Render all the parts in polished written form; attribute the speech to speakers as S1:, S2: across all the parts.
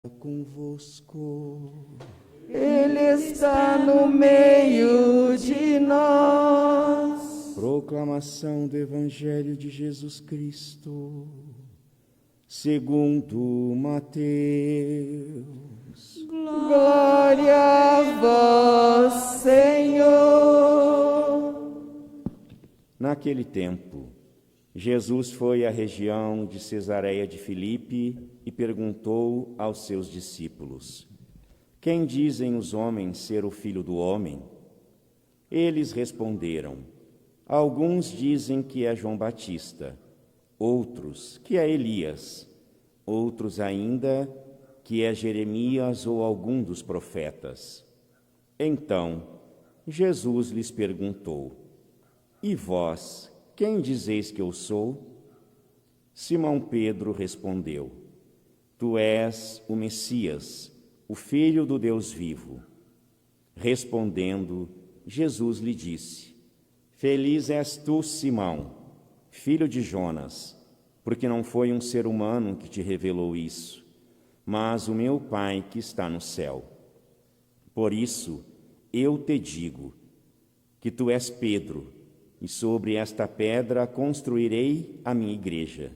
S1: Convosco.
S2: Ele está no meio de nós.
S1: Proclamação do Evangelho de Jesus Cristo, segundo Mateus.
S2: Glória a vós, Senhor.
S1: Naquele tempo, Jesus foi à região de Cesareia de Filipe e perguntou aos seus discípulos: Quem dizem os homens ser o Filho do Homem? Eles responderam: Alguns dizem que é João Batista, outros que é Elias, outros ainda que é Jeremias ou algum dos profetas. Então, Jesus lhes perguntou: E vós, quem dizeis que eu sou? Simão Pedro respondeu: Tu és o Messias, o Filho do Deus vivo. Respondendo, Jesus lhe disse: Feliz és tu, Simão, filho de Jonas, porque não foi um ser humano que te revelou isso, mas o meu Pai que está no céu. Por isso, eu te digo que tu és Pedro, e sobre esta pedra construirei a minha igreja,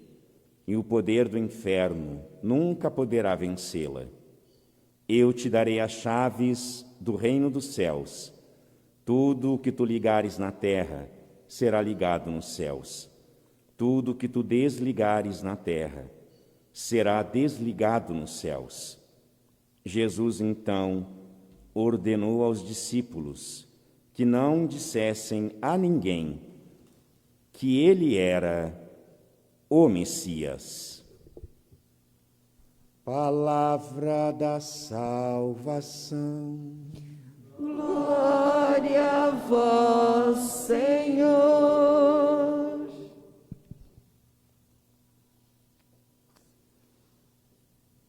S1: e o poder do inferno nunca poderá vencê-la. Eu te darei as chaves do reino dos céus. Tudo o que tu ligares na terra será ligado nos céus. Tudo o que tu desligares na terra será desligado nos céus. Jesus, então, ordenou aos discípulos que não dissessem a ninguém que ele era o Messias. Palavra da salvação.
S2: Glória a vós, Senhor.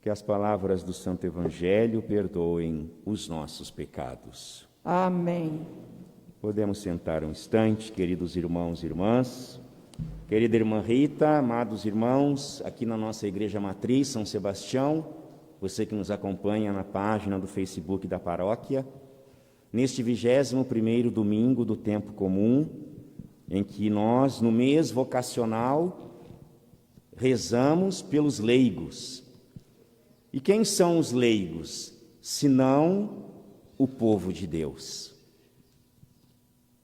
S1: Que as palavras do Santo Evangelho perdoem os nossos pecados.
S2: Amém.
S1: Podemos sentar um instante, queridos irmãos e irmãs. Querida irmã Rita, amados irmãos, aqui na nossa Igreja Matriz São Sebastião, você que nos acompanha na página do Facebook da paróquia, neste 21º domingo do tempo comum, em que nós, no mês vocacional, rezamos pelos leigos. E quem são os leigos, senão o povo de Deus?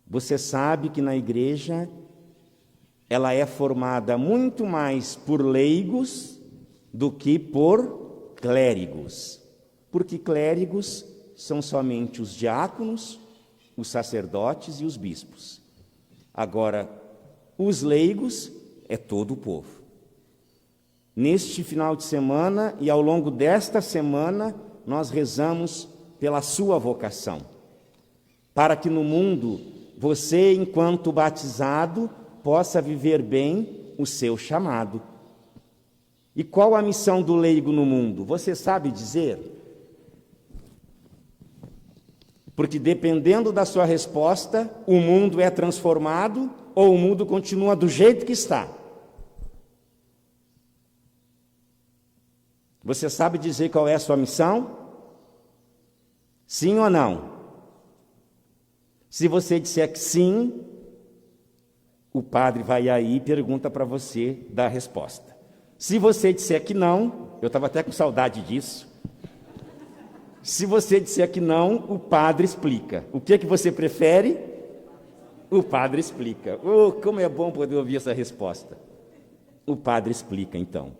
S1: Você sabe que na igreja ela é formada muito mais por leigos do que por clérigos, porque clérigos são somente os diáconos, os sacerdotes e os bispos. Agora, os leigos é todo o povo. Neste final de semana e ao longo desta semana, nós rezamos pela sua vocação, para que no mundo você, enquanto batizado, possa viver bem o seu chamado. E qual a missão do leigo no mundo? Você sabe dizer? Porque dependendo da sua resposta, o mundo é transformado ou o mundo continua do jeito que está. Você sabe dizer qual é a sua missão? Sim ou não? Se você disser que sim, o padre vai aí e pergunta para você dar a resposta. Se você disser que não, eu estava até com saudade disso. Se você disser que não, o padre explica. O que você prefere? O padre explica. Oh, como é bom poder ouvir essa resposta. O padre explica, então.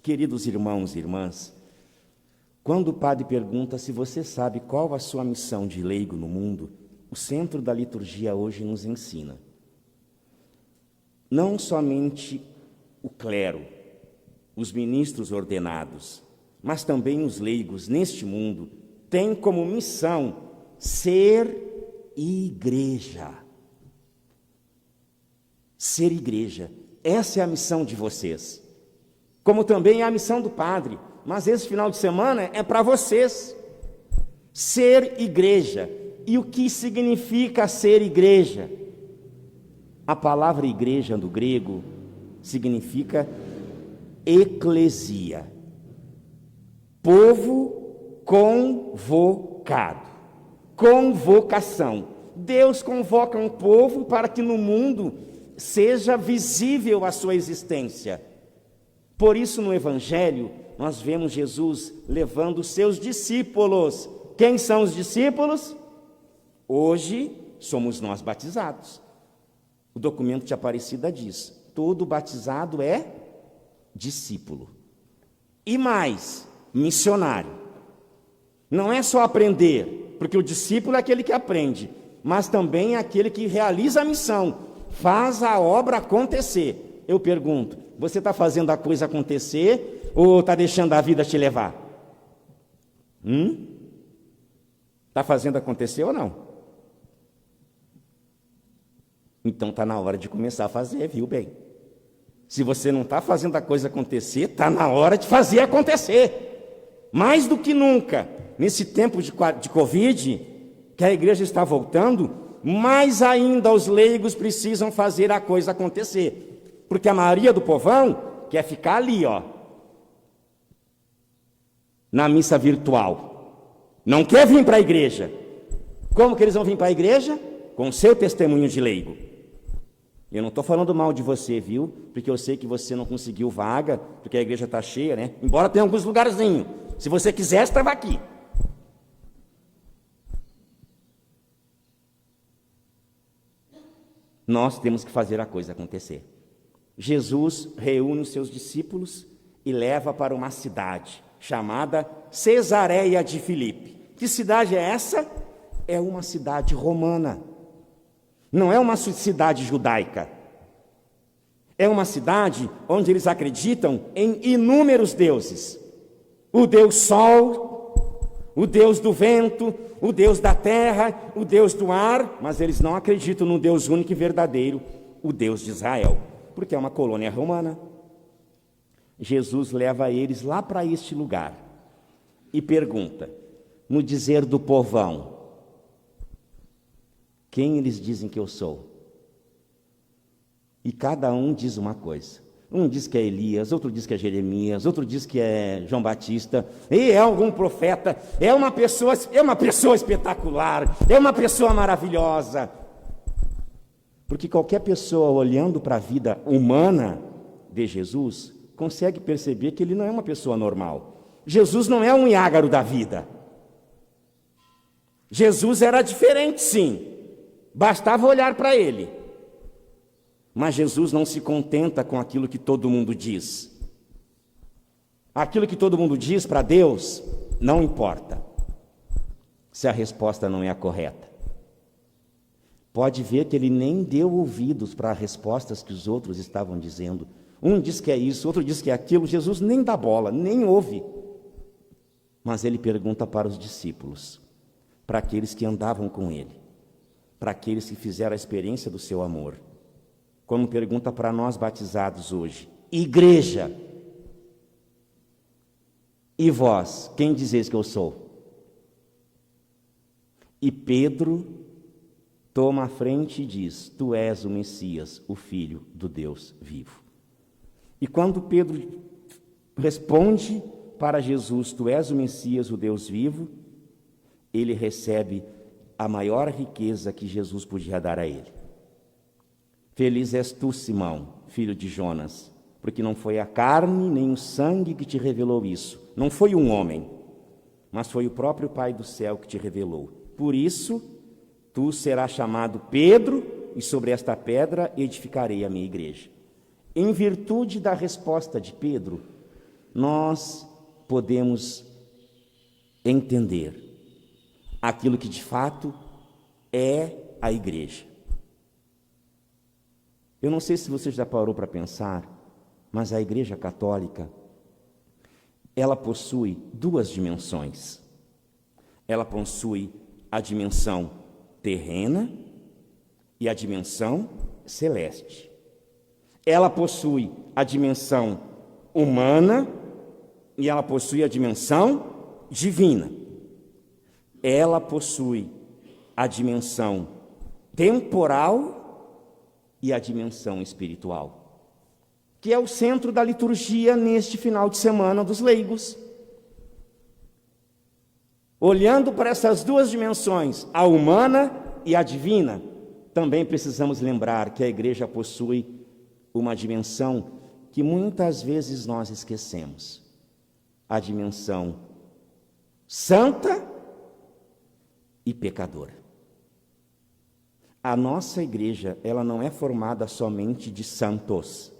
S1: Queridos irmãos e irmãs, quando o padre pergunta se você sabe qual a sua missão de leigo no mundo, o centro da liturgia hoje nos ensina. Não somente o clero, os ministros ordenados, mas também os leigos neste mundo têm como missão ser igreja. Ser igreja. Essa é a missão de vocês. Como também é a missão do padre. Mas esse final de semana é para vocês. Ser igreja. E o que significa ser igreja? A palavra igreja do grego significa eclesia. Povo convocado. Convocação. Deus convoca um povo para que no mundo seja visível a sua existência. Por isso, no Evangelho, nós vemos Jesus levando os seus discípulos. Quem são os discípulos? Hoje, somos nós batizados. O documento de Aparecida diz: todo batizado é discípulo. E mais, missionário. Não é só aprender, porque o discípulo é aquele que aprende, mas também é aquele que realiza a missão, faz a obra acontecer. Eu pergunto, você está fazendo a coisa acontecer ou está deixando a vida te levar? Está fazendo acontecer ou não? Então está na hora de começar a fazer, viu bem? Se você não está fazendo a coisa acontecer, está na hora de fazer acontecer. Mais do que nunca, nesse tempo de Covid, que a igreja está voltando, mais ainda os leigos precisam fazer a coisa acontecer. Porque a maioria do povão quer ficar ali, na missa virtual. Não quer vir para a igreja. Como que eles vão vir para a igreja? Com o seu testemunho de leigo. Eu não estou falando mal de você, viu? Porque eu sei que você não conseguiu vaga, porque a igreja está cheia, né? Embora tenha alguns lugarzinhos. Se você quisesse, estava aqui. Nós temos que fazer a coisa acontecer. Jesus reúne os seus discípulos e leva para uma cidade chamada Cesareia de Filipe. Que cidade é essa? É uma cidade romana. Não é uma cidade judaica. É uma cidade onde eles acreditam em inúmeros deuses. O Deus Sol, o Deus do vento, o Deus da terra, o Deus do ar, mas eles não acreditam no Deus único e verdadeiro, o Deus de Israel, porque é uma colônia romana. Jesus leva eles lá para este lugar e pergunta, no dizer do povão, quem eles dizem que eu sou? E cada um diz uma coisa. Um diz que é Elias, outro diz que é Jeremias, outro diz que é João Batista, e é algum profeta, é uma pessoa espetacular, é uma pessoa maravilhosa. Porque qualquer pessoa olhando para a vida humana de Jesus, consegue perceber que ele não é uma pessoa normal. Jesus não é um Iágaro da vida. Jesus era diferente, sim. Bastava olhar para ele. Mas Jesus não se contenta com aquilo que todo mundo diz. Aquilo que todo mundo diz para Deus não importa, se a resposta não é a correta. Pode ver que ele nem deu ouvidos para as respostas que os outros estavam dizendo. Um diz que é isso, outro diz que é aquilo. Jesus nem dá bola, nem ouve. Mas ele pergunta para os discípulos, para aqueles que andavam com ele, para aqueles que fizeram a experiência do seu amor. Como pergunta para nós batizados hoje, igreja, e vós, quem dizeis que eu sou? E Pedro toma a frente e diz, tu és o Messias, o Filho do Deus vivo. E quando Pedro responde para Jesus, tu és o Messias, o Deus vivo, ele recebe a maior riqueza que Jesus podia dar a ele. Feliz és tu, Simão, filho de Jonas, porque não foi a carne nem o sangue que te revelou isso. Não foi um homem, mas foi o próprio Pai do céu que te revelou. Por isso, tu serás chamado Pedro, e sobre esta pedra edificarei a minha igreja. Em virtude da resposta de Pedro, nós podemos entender aquilo que de fato é a igreja. Eu não sei se você já parou para pensar, mas a Igreja Católica, ela possui duas dimensões. Ela possui a dimensão terrena e a dimensão celeste. Ela possui a dimensão humana e ela possui a dimensão divina. Ela possui a dimensão temporal e a dimensão espiritual, que é o centro da liturgia neste final de semana dos leigos. Olhando para essas duas dimensões, a humana e a divina, também precisamos lembrar que a igreja possui uma dimensão que muitas vezes nós esquecemos. A dimensão santa e pecadora. A nossa igreja, ela não é formada somente de santos.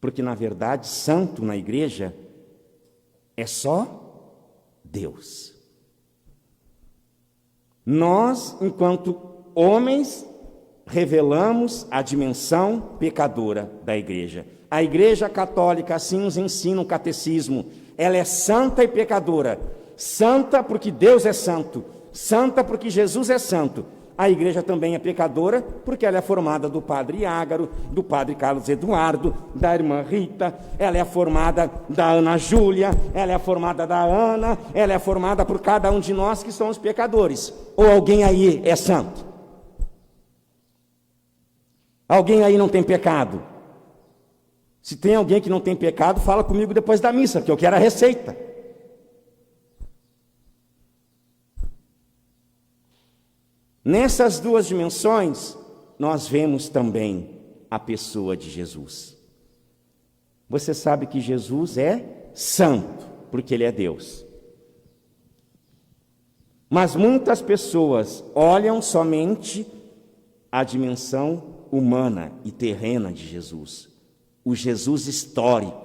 S1: Porque, na verdade, santo na igreja é só Deus. Nós, enquanto homens, revelamos a dimensão pecadora da igreja. A igreja católica assim nos ensina o catecismo. Ela é santa e pecadora. Santa porque Deus é santo. Santa porque Jesus é santo. A igreja também é pecadora porque ela é formada do padre Ágaro, do padre Carlos Eduardo, da irmã Rita, ela é formada da Ana Júlia, ela é formada da Ana, ela é formada por cada um de nós que somos pecadores. Ou alguém aí é santo? Alguém aí não tem pecado? Se tem alguém que não tem pecado, fala comigo depois da missa, que eu quero a receita. Nessas duas dimensões, nós vemos também a pessoa de Jesus. Você sabe que Jesus é santo, porque Ele é Deus. Mas muitas pessoas olham somente a dimensão humana e terrena de Jesus. O Jesus histórico.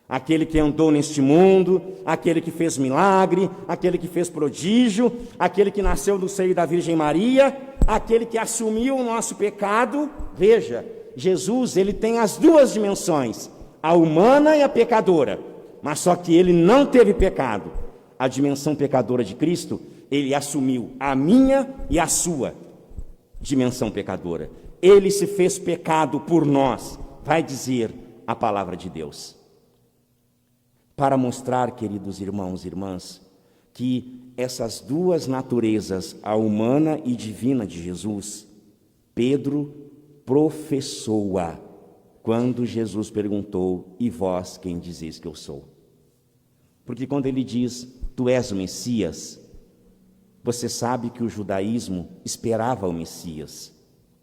S1: Aquele que andou neste mundo, aquele que fez milagre, aquele que fez prodígio, aquele que nasceu do seio da Virgem Maria, aquele que assumiu o nosso pecado. Veja, Jesus, ele tem as duas dimensões, a humana e a pecadora, mas só que ele não teve pecado. A dimensão pecadora de Cristo, ele assumiu a minha e a sua dimensão pecadora. Ele se fez pecado por nós, vai dizer a palavra de Deus. Para mostrar, queridos irmãos e irmãs, que essas duas naturezas, a humana e divina de Jesus, Pedro professou-a quando Jesus perguntou: e vós quem dizeis que eu sou? Porque quando ele diz: tu és o Messias, você sabe que o judaísmo esperava o Messias.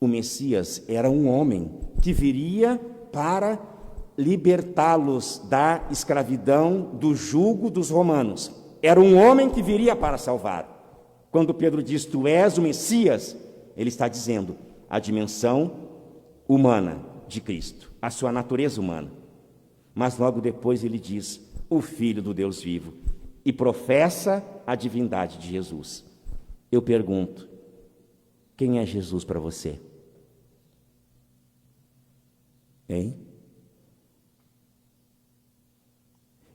S1: O Messias era um homem que viria para libertá-los da escravidão, do jugo dos romanos. Era um homem que viria para salvar. Quando Pedro diz: tu és o Messias, ele está dizendo a dimensão humana de Cristo, a sua natureza humana. Mas logo depois ele diz: o Filho do Deus vivo, e professa a divindade de Jesus. Eu pergunto: quem é Jesus para você? Hein?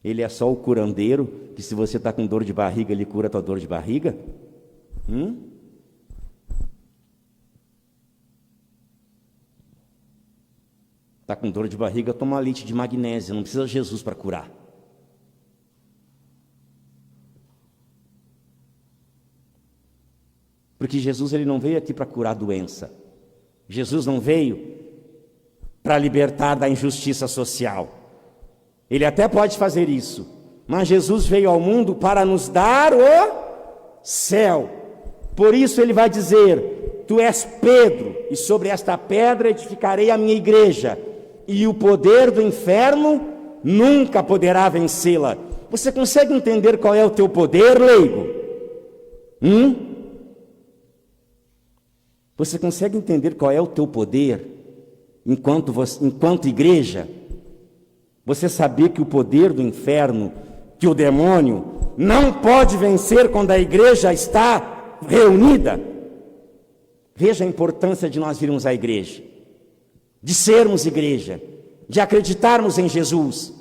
S1: Ele é só o curandeiro, que se você está com dor de barriga, ele cura a tua dor de barriga? Está com dor de barriga, toma leite de magnésio, não precisa de Jesus para curar. Porque Jesus, ele não veio aqui para curar a doença. Jesus não veio para libertar da injustiça social. Ele até pode fazer isso, mas Jesus veio ao mundo para nos dar o céu. Por isso ele vai dizer: tu és Pedro, e sobre esta pedra edificarei a minha igreja, e o poder do inferno nunca poderá vencê-la. Você consegue entender qual é o teu poder, leigo? Você consegue entender qual é o teu poder enquanto igreja? Você sabia que o poder do inferno, que o demônio, não pode vencer quando a igreja está reunida? Veja a importância de nós virmos à igreja, de sermos igreja, de acreditarmos em Jesus.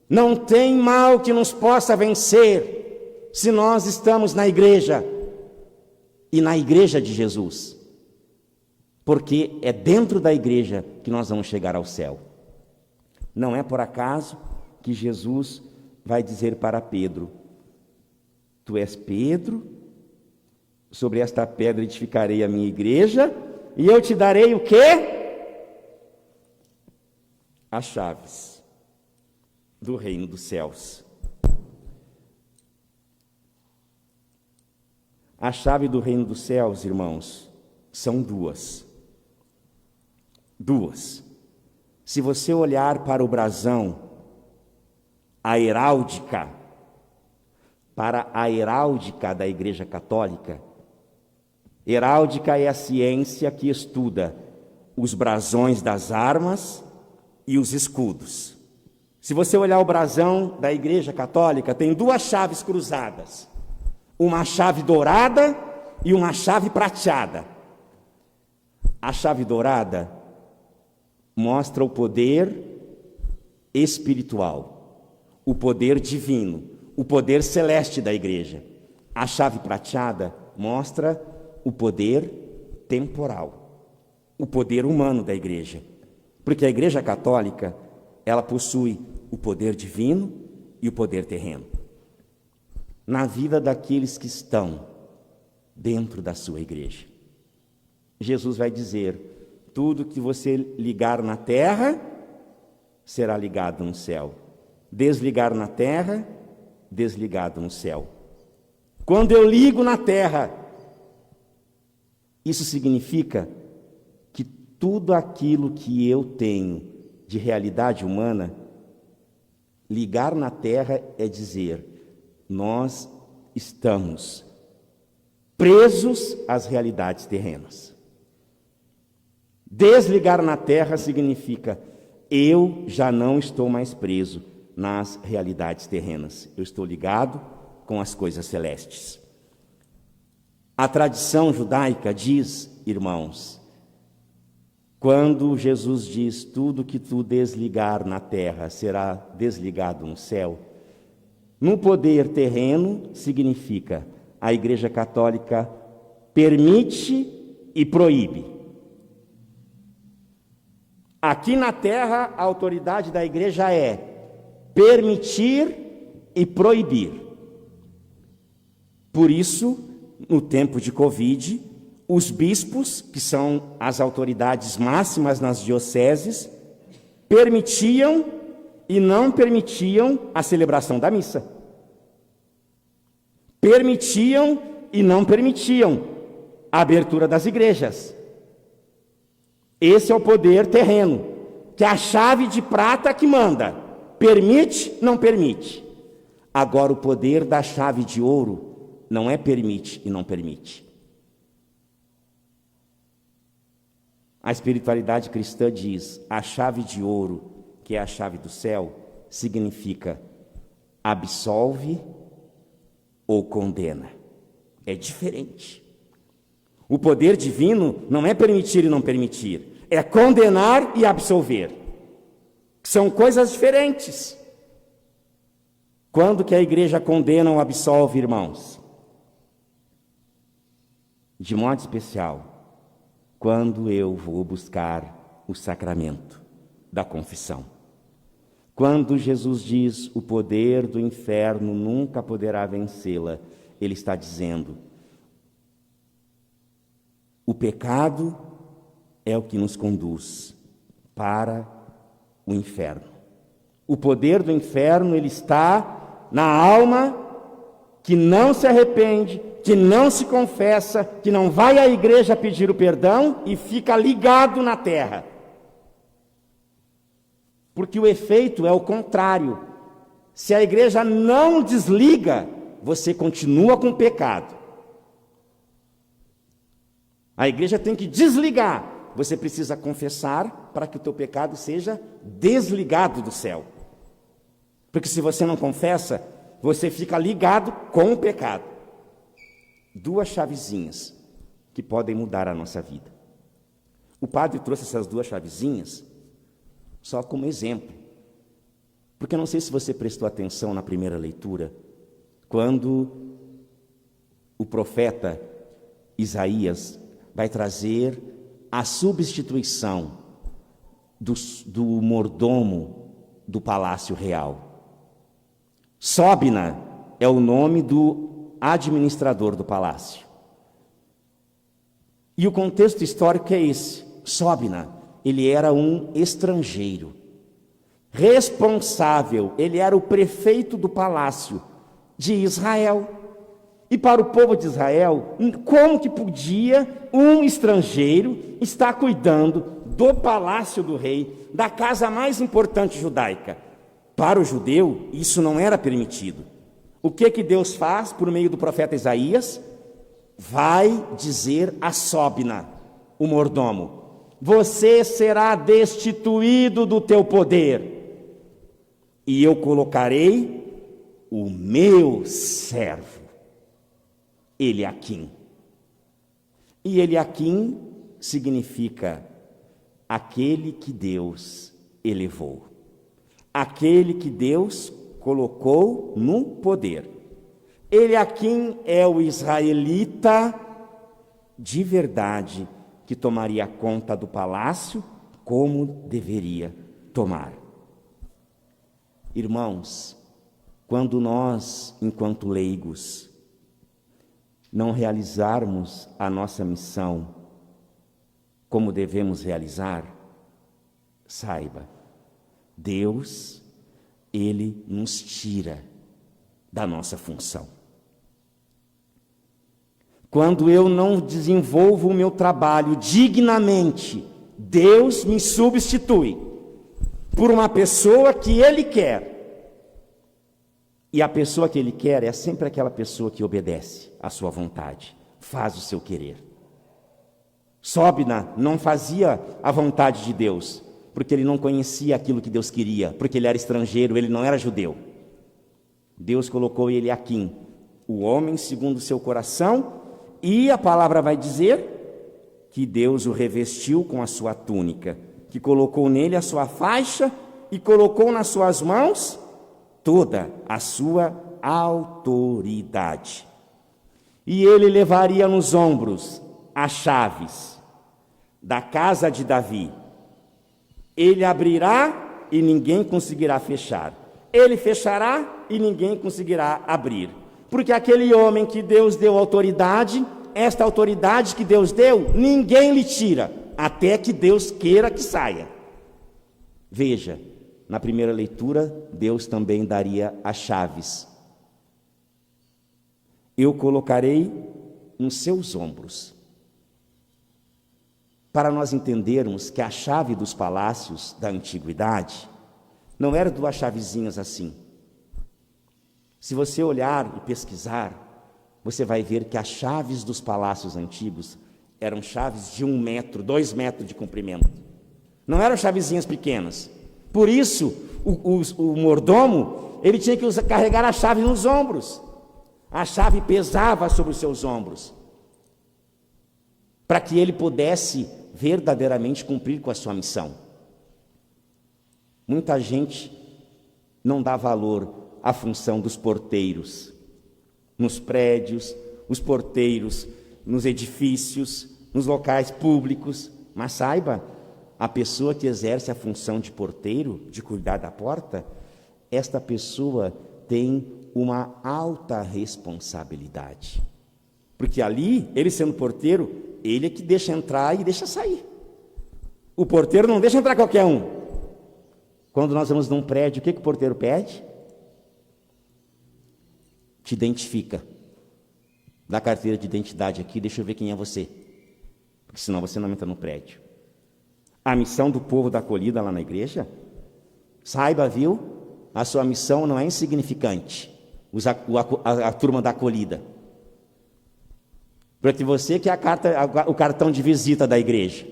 S1: Não tem mal que nos possa vencer se nós estamos na igreja, e na igreja de Jesus, porque é dentro da igreja que nós vamos chegar ao céu. Não é por acaso que Jesus vai dizer para Pedro: tu és Pedro, sobre esta pedra edificarei a minha igreja, e eu te darei o quê? As chaves do reino dos céus. A chave do reino dos céus, irmãos, são duas. Duas. Se você olhar para o brasão, a heráldica, para a heráldica da Igreja Católica, heráldica é a ciência que estuda os brasões das armas e os escudos. Se você olhar o brasão da Igreja Católica, tem duas chaves cruzadas. Uma chave dourada e uma chave prateada. A chave dourada mostra o poder espiritual, o poder divino, o poder celeste da igreja. A chave prateada mostra o poder temporal, o poder humano da igreja. Porque a Igreja Católica, ela possui o poder divino e o poder terreno na vida daqueles que estão dentro da sua igreja. Jesus vai dizer: tudo que você ligar na terra será ligado no céu, desligar na terra, desligado no céu. Quando eu ligo na terra, isso significa que tudo aquilo que eu tenho de realidade humana, ligar na terra é dizer: nós estamos presos às realidades terrenas. Desligar na terra significa: eu já não estou mais preso nas realidades terrenas. Eu estou ligado com as coisas celestes. A tradição judaica diz, irmãos, quando Jesus diz: tudo que tu desligar na terra será desligado no céu, no poder terreno significa: a Igreja Católica permite e proíbe. Aqui na terra, a autoridade da igreja é permitir e proibir. Por isso, no tempo de Covid, os bispos, que são as autoridades máximas nas dioceses, permitiam e não permitiam a celebração da missa. Permitiam e não permitiam a abertura das igrejas. Esse é o poder terreno, que é a chave de prata que manda. Permite, não permite. Agora, o poder da chave de ouro não é permite e não permite. A espiritualidade cristã diz: a chave de ouro, que é a chave do céu, significa absolve ou condena. É diferente. O poder divino não é permitir e não permitir, é condenar e absolver. São coisas diferentes. Quando que a igreja condena ou absolve, irmãos? De modo especial, quando eu vou buscar o sacramento da confissão. Quando Jesus diz: o poder do inferno nunca poderá vencê-la, ele está dizendo: o pecado é o que nos conduz para o inferno. O poder do inferno, ele está na alma que não se arrepende, que não se confessa, que não vai à igreja pedir o perdão e fica ligado na terra. Porque o efeito é o contrário. Se a igreja não desliga, você continua com o pecado. A igreja tem que desligar. Você precisa confessar para que o teu pecado seja desligado do céu. Porque se você não confessa, você fica ligado com o pecado. Duas chavezinhas que podem mudar a nossa vida. O padre trouxe essas duas chavezinhas só como exemplo. Porque eu não sei se você prestou atenção na primeira leitura, quando o profeta Isaías vai trazer a substituição do mordomo do palácio real. Sobna é o nome do administrador do palácio. E o contexto histórico é esse. Sobna, ele era um estrangeiro, responsável, ele era o prefeito do palácio de Israel. E para o povo de Israel, como que podia um estrangeiro estar cuidando do palácio do rei, da casa mais importante judaica? Para o judeu, isso não era permitido. O que Deus faz por meio do profeta Isaías? Vai dizer a Sobna, o mordomo: você será destituído do teu poder, e eu colocarei o meu servo, Eliaquim. E Eliaquim significa aquele que Deus elevou, aquele que Deus colocou no poder. Eliaquim é o israelita de verdade que tomaria conta do palácio como deveria tomar. Irmãos, quando nós, enquanto leigos, não realizarmos a nossa missão como devemos realizar, saiba, Deus, Ele nos tira da nossa função. Quando eu não desenvolvo o meu trabalho dignamente, Deus me substitui por uma pessoa que Ele quer. E a pessoa que Ele quer é sempre aquela pessoa que obedece à sua vontade, faz o seu querer. Sobna não fazia a vontade de Deus, porque ele não conhecia aquilo que Deus queria, porque ele era estrangeiro, ele não era judeu. Deus colocou Eliaquim, o homem segundo o seu coração, e a palavra vai dizer que Deus o revestiu com a sua túnica, que colocou nele a sua faixa e colocou nas suas mãos toda a sua autoridade. E ele levaria nos ombros as chaves da casa de Davi. Ele abrirá e ninguém conseguirá fechar. Ele fechará e ninguém conseguirá abrir. Porque aquele homem que Deus deu autoridade, esta autoridade que Deus deu, ninguém lhe tira, até que Deus queira que saia. Veja, na primeira leitura, Deus também daria as chaves. Eu colocarei nos seus ombros. Para nós entendermos que a chave dos palácios da antiguidade não era duas chavezinhas assim. Se você olhar e pesquisar, você vai ver que as chaves dos palácios antigos eram chaves de 1 metro, 2 metros de comprimento. Não eram chavezinhas pequenas. Por isso, o mordomo, ele tinha que carregar a chave nos ombros. A chave pesava sobre os seus ombros, para que ele pudesse verdadeiramente cumprir com a sua missão. Muita gente não dá valor à função dos porteiros nos prédios, os porteiros nos edifícios, nos locais públicos, mas saiba, a pessoa que exerce a função de porteiro, de cuidar da porta, esta pessoa tem uma alta responsabilidade, porque ali, ele sendo porteiro, ele é que deixa entrar e deixa sair. O porteiro não deixa entrar qualquer um. Quando nós vamos num prédio, o que o porteiro pede? Te identifica. Dá a carteira de identidade aqui, deixa eu ver quem é você, porque senão você não entra no prédio. A missão do povo da acolhida lá na igreja, saiba, viu? A sua missão não é insignificante, a turma da acolhida. Porque você que é o cartão de visita da igreja.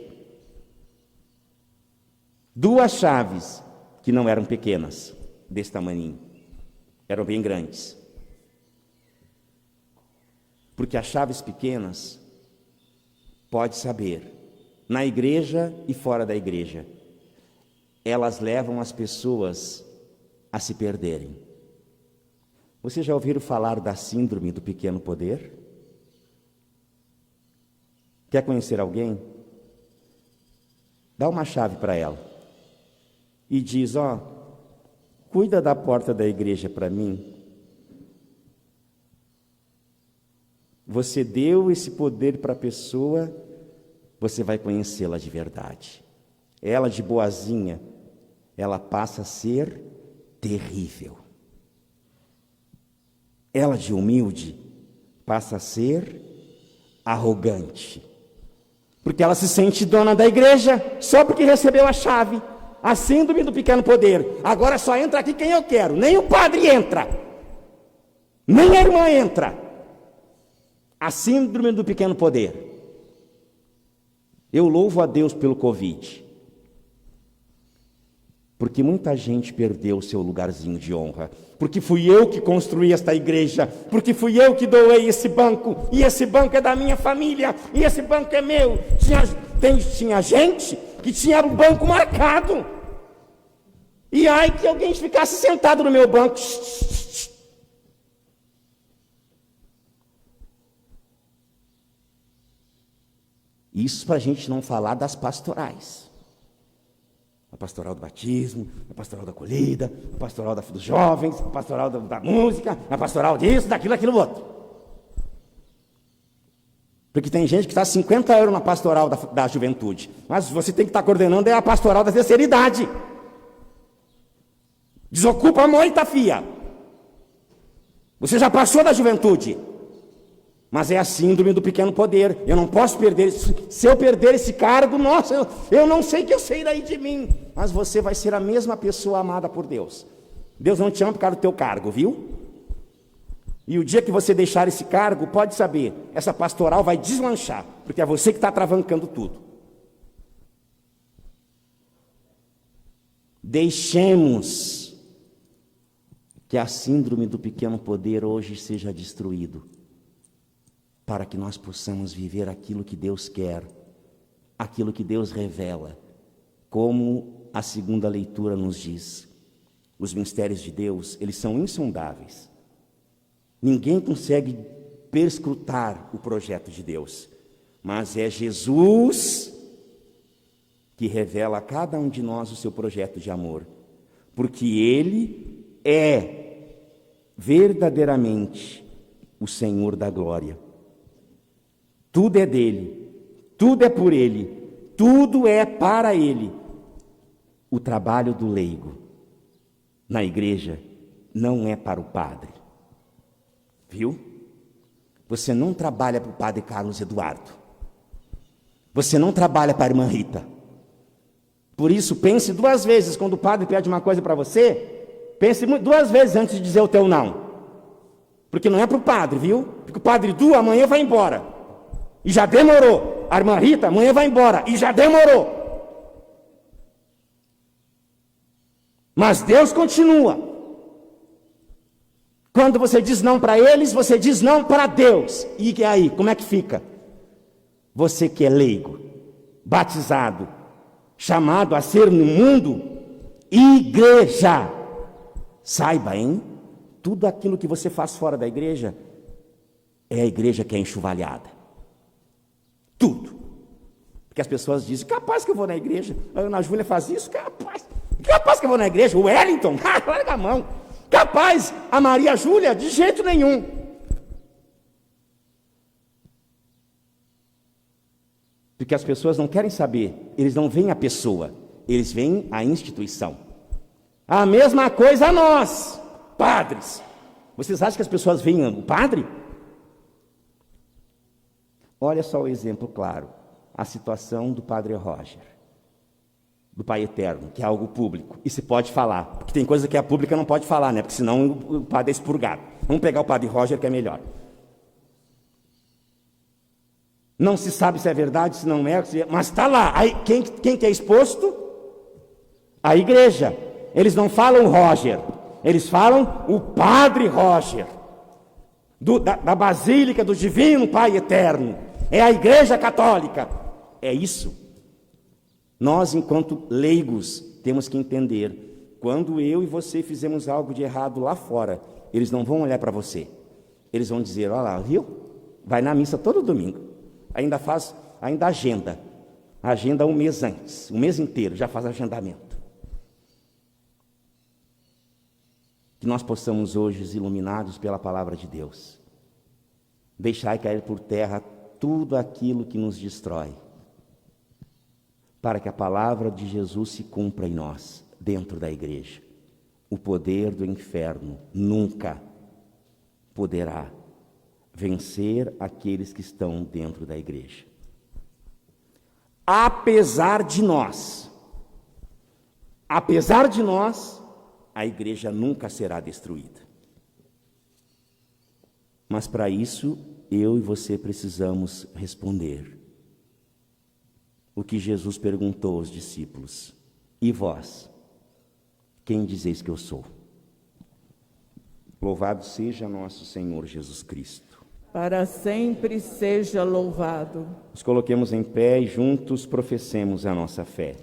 S1: 2 chaves, que não eram pequenas, desse tamaninho, eram bem grandes. Porque as chaves pequenas, pode saber, na igreja e fora da igreja, elas levam as pessoas a se perderem. Vocês já ouviram falar da síndrome do pequeno poder? Quer conhecer alguém? Dá uma chave para ela e diz, cuida da porta da igreja para mim. Você deu esse poder para a pessoa, você vai conhecê-la de verdade. Ela de boazinha, ela passa a ser terrível. Ela de humilde passa a ser arrogante. Porque ela se sente dona da igreja só porque recebeu a chave. A síndrome do pequeno poder. Agora só entra aqui quem eu quero. Nem o padre entra. Nem a irmã entra. A síndrome do pequeno poder. Eu louvo a Deus pelo Covid. Porque muita gente perdeu o seu lugarzinho de honra. Porque fui eu que construí esta igreja. Porque fui eu que doei esse banco. E esse banco é da minha família. E esse banco é meu. Tinha gente que tinha o banco marcado. E ai que alguém ficasse sentado no meu banco. Isso para a gente não falar das pastorais. A pastoral do batismo, a pastoral da acolhida, a pastoral dos jovens, a pastoral da música, a pastoral disso, daquilo, aquilo outro. Porque tem gente que está 50 euros na pastoral da juventude, mas você tem que estar coordenando é a pastoral da terceira idade. Desocupa a moita, fia. Você já passou da juventude. Mas é a síndrome do pequeno poder. Eu não posso perder. Se eu perder esse cargo, nossa, eu não sei que eu sei daí de mim. Mas você vai ser a mesma pessoa amada por Deus. Deus não te ama por causa do teu cargo, viu? E o dia que você deixar esse cargo, pode saber, essa pastoral vai deslanchar, porque é você que está travancando tudo. Deixemos que a síndrome do pequeno poder hoje seja destruído, para que nós possamos viver aquilo que Deus quer, aquilo que Deus revela, como a segunda leitura nos diz. Os mistérios de Deus, eles são insondáveis. Ninguém consegue perscrutar o projeto de Deus, mas é Jesus que revela a cada um de nós o seu projeto de amor, porque Ele é verdadeiramente o Senhor da glória. Tudo é dele, tudo é por ele, tudo é para ele. O trabalho do leigo na igreja não é para o padre, viu? Você não trabalha para o padre Carlos Eduardo, você não trabalha para a irmã Rita. Por isso, pense duas vezes quando o padre pede uma coisa para você, pense duas vezes antes de dizer o teu não, porque não é para o padre, viu? Porque o padre Du amanhã vai embora. E já demorou. A irmã Rita amanhã vai embora. E já demorou. Mas Deus continua. Quando você diz não para eles, você diz não para Deus. E aí, como é que fica? Você que é leigo, batizado, chamado a ser no mundo igreja. Saiba, hein? Tudo aquilo que você faz fora da igreja é a igreja que é enxovalhada. Tudo. Porque as pessoas dizem, capaz que eu vou na igreja. A Ana Júlia faz isso, capaz que eu vou na igreja. O Wellington, larga a mão. Capaz, a Maria Júlia, de jeito nenhum. Porque as pessoas não querem saber, eles não veem a pessoa, eles veem a instituição. A mesma coisa a nós, padres. Vocês acham que as pessoas veem o padre? Olha só o exemplo claro, a situação do Padre Roger, do Pai Eterno, que é algo público, e se pode falar, porque tem coisa que a pública não pode falar, né? Porque senão o padre é expurgado. Vamos pegar o Padre Roger, que é melhor. Não se sabe se é verdade, se não é, mas está lá. Aí, quem que é exposto? A igreja. Eles não falam Roger, eles falam o Padre Roger, da Basílica do Divino Pai Eterno. É a igreja católica. É isso. Nós, enquanto leigos, temos que entender. Quando eu e você fizemos algo de errado lá fora, eles não vão olhar para você. Eles vão dizer, olha lá, viu? Vai na missa todo domingo. Ainda agenda. Agenda um mês antes. Um mês inteiro, já faz agendamento. Que nós possamos hoje, iluminados pela palavra de Deus, deixar cair por terra tudo aquilo que nos destrói, para que a palavra de Jesus se cumpra em nós, dentro da igreja. O poder do inferno nunca poderá vencer aqueles que estão dentro da igreja. Apesar de nós, a igreja nunca será destruída. Mas para isso, eu e você precisamos responder o que Jesus perguntou aos discípulos: e vós, quem dizeis que eu sou? Louvado seja nosso Senhor Jesus Cristo.
S2: Para sempre seja louvado.
S1: Nos coloquemos em pé e juntos professemos a nossa fé.